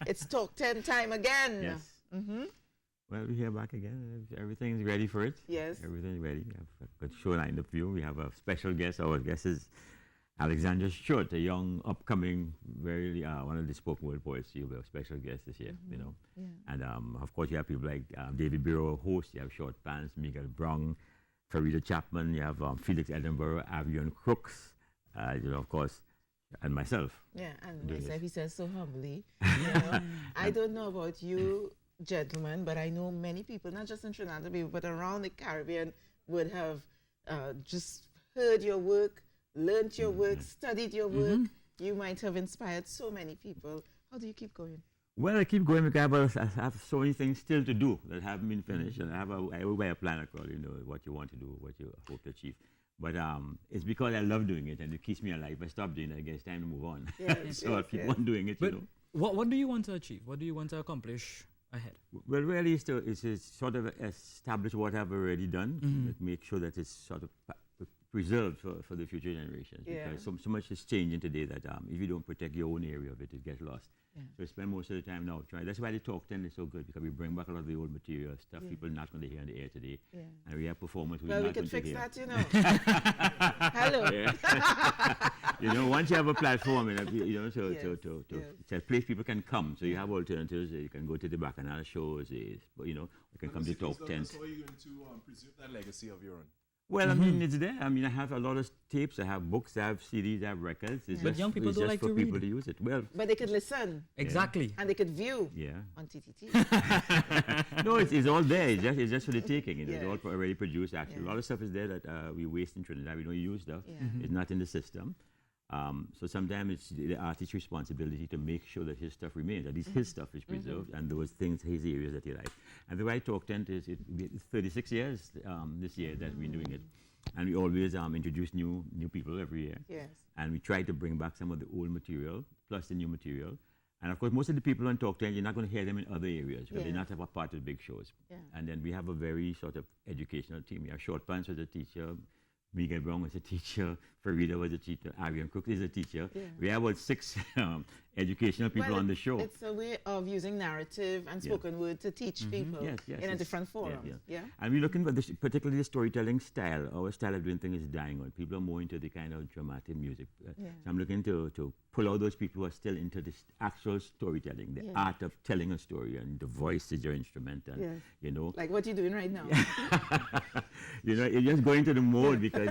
It's Talk 10 time again. Yes. Mm-hmm. Well, we're here back again. Everything's ready for it. Yes. Everything's ready. We have a good show lined up for you. We have a special guest. Our guest is Alexander Short, a young, upcoming, very one of the spoken word poets. You'll be a special guest this year, you know. Yeah. And of course, you have people like David Bureau, host. You have Short Pants, Miguel Brown, Farida Chapman. You have Felix Edinburgh, Avion Crooks. You know, of course, and myself. Yeah, and myself, he says so humbly. You know, I don't know about you, gentlemen, but I know many people, not just in Trinidad and Tobago, but around the Caribbean, would have just heard your work, learned your work, studied your work. You might have inspired so many people. How do you keep going? Well, I keep going because I have so many things still to do that haven't been finished, and I wear a plan across, you know, what you want to do, what you hope to achieve. But it's because I love doing it, and it keeps me alive. If I stop doing it, I guess it's time to move on. Yes, So I keep on doing it, But you know. what do you want to achieve? What do you want to accomplish ahead? Well, really, it's to sort of establish what I've already done, make sure that it's sort of preserved for the future generations. Yeah. Because so much is changing today that if you don't protect your own area of it, it gets lost. Yeah. So I spend most of the time now trying. That's why the Talk 10 is so good, because we bring back a lot of the old material, stuff people are not going to hear on the air today. Yeah. And we have performance Well, we not can going to fix hear. that, you know. Hello. Yeah. You know, once you have a platform, you know, Yes, it's a place people can come. So you have alternatives. You can go to the Bacchanal shows. You know, you can come to Talk 10. So how are you going to preserve that legacy of your own? Well, I mean, it's there. I mean, I have a lot of tapes. I have books. I have CDs. I have records. It's But just, young people it's don't just like for to people read. to use it. Well, But they could listen Exactly. and they could view yeah. on TTT. No, it's all there. It's just for the taking. It's Yes. all already produced. Actually, Yeah. a lot of stuff is there that we waste in Trinidad. We don't use stuff. Yeah. It's not in the system. So sometimes it's the artist's responsibility to make sure that his stuff remains, at least his stuff is preserved, and those things, his areas that he likes. And the way I Talk Tent is it's 36 years this year that we're doing it. And we always introduce new people every year. Yes. And we try to bring back some of the old material, plus the new material. And of course, most of the people on Talk 10, you're not going to hear them in other areas, because they're not a part of the big shows. Yeah. And then we have a very sort of educational team. We have Short Pants was a teacher, Miguel Brown was a teacher, Farida was a teacher, Arian Cook is a teacher. Yeah. We have about 6 educational people Well, on the show. It's a way of using narrative and spoken word to teach people Yes, in a it's- different forum. Yeah. And we're looking for this, particularly the storytelling style. Our style of doing things is dying on. People are more into the kind of dramatic music. Yeah. So I'm looking to pull out those people who are still into this actual storytelling, the Yeah. art of telling a story, and the voice is your instrument. And, Yes. you know, Like what you're doing right now. you know, you just go into the mode because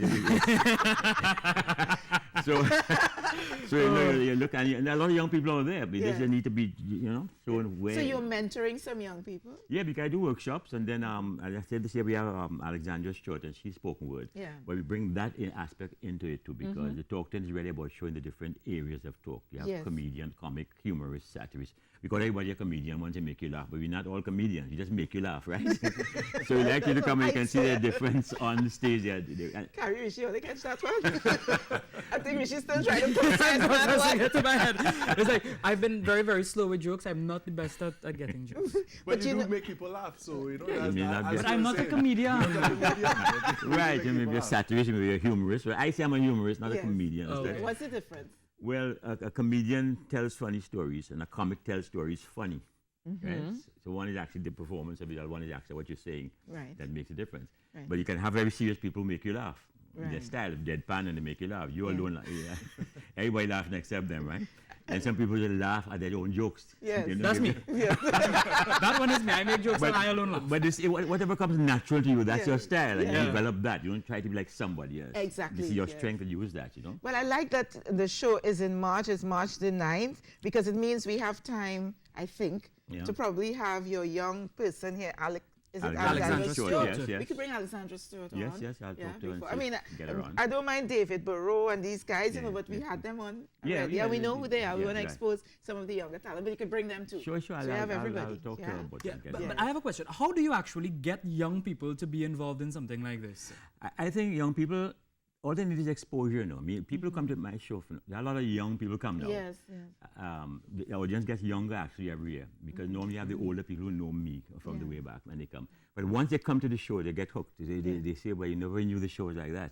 so you know, you look and a lot of young people are there, but they Yeah. just need to be, you know, shown where. So you're mentoring some young people? Yeah, because I do workshops, and then as I said this year we have Alexandra Short, and she's spoken word. Yeah. But we bring that aspect into it too, because the Talk 10 is really about showing the different areas of talk. You have Yes. comedian, comic, humorist, satirist. Because everybody a comedian wants to make you laugh, but we're not all comedians. We just make you laugh, right? So we like you to come and you can see the difference on stage. Yeah, Carrie Rishi, only catch that one? I think Rishi's still trying to process that That's one. to my head. It's like I've been very, very slow with jokes. I'm not the best at getting jokes. But you you do know- make people laugh, so you know you that's may not be- But I'm not a comedian. right, you may be a satirist, you may be a humorist. Well, I say I'm a humorist, not a Yes. comedian. Oh, okay. What's the difference? Well, a comedian tells funny stories, and a comic tells stories funny. Right? So one is actually the performance of it, and one is actually what you're saying. Right. That makes a difference. Right. But you can have very serious people who make you laugh. Their Right. style of deadpan, and they make you laugh. You Yeah. alone, everybody laughing except them, right? And some people just laugh at their own jokes. Yes. You know, That's me. That one is me. I make jokes and I alone laugh. But whatever comes natural to you, that's Yeah. your style, and Yeah. you develop that. You don't try to be like somebody else. Exactly, This is your yes. strength, and use that, you know? Well, I like that the show is in March. It's March the 9th, because it means we have time, I think, Yeah. to probably have your young person here, is it Alexandra Alexandra Stewart, Stewart? yes, yes. We could bring Alexandra Stewart on. Yes, yes, I'll talk to her and before. see I mean, get her on. I don't mind David Burrow and these guys, you know, Yeah, but we yeah, had them on Yeah, already. yeah, and we yeah, know who they are. We yeah, want to right. expose some of the younger talent, but you could bring them too. Sure, So we have everybody. I'll talk to her about Yeah, that. but, Get but her. I have a question. How do you actually get young people to be involved in something like this? I think young people, all they need is exposure. I mean, people who come to my show, there are a lot of young people come now. Yes, yes. The audience gets younger actually every year, because normally you have the older people who know me from the Yeah. way back when they come. But once they come to the show, they get hooked. They say, well, you never knew the show was like that.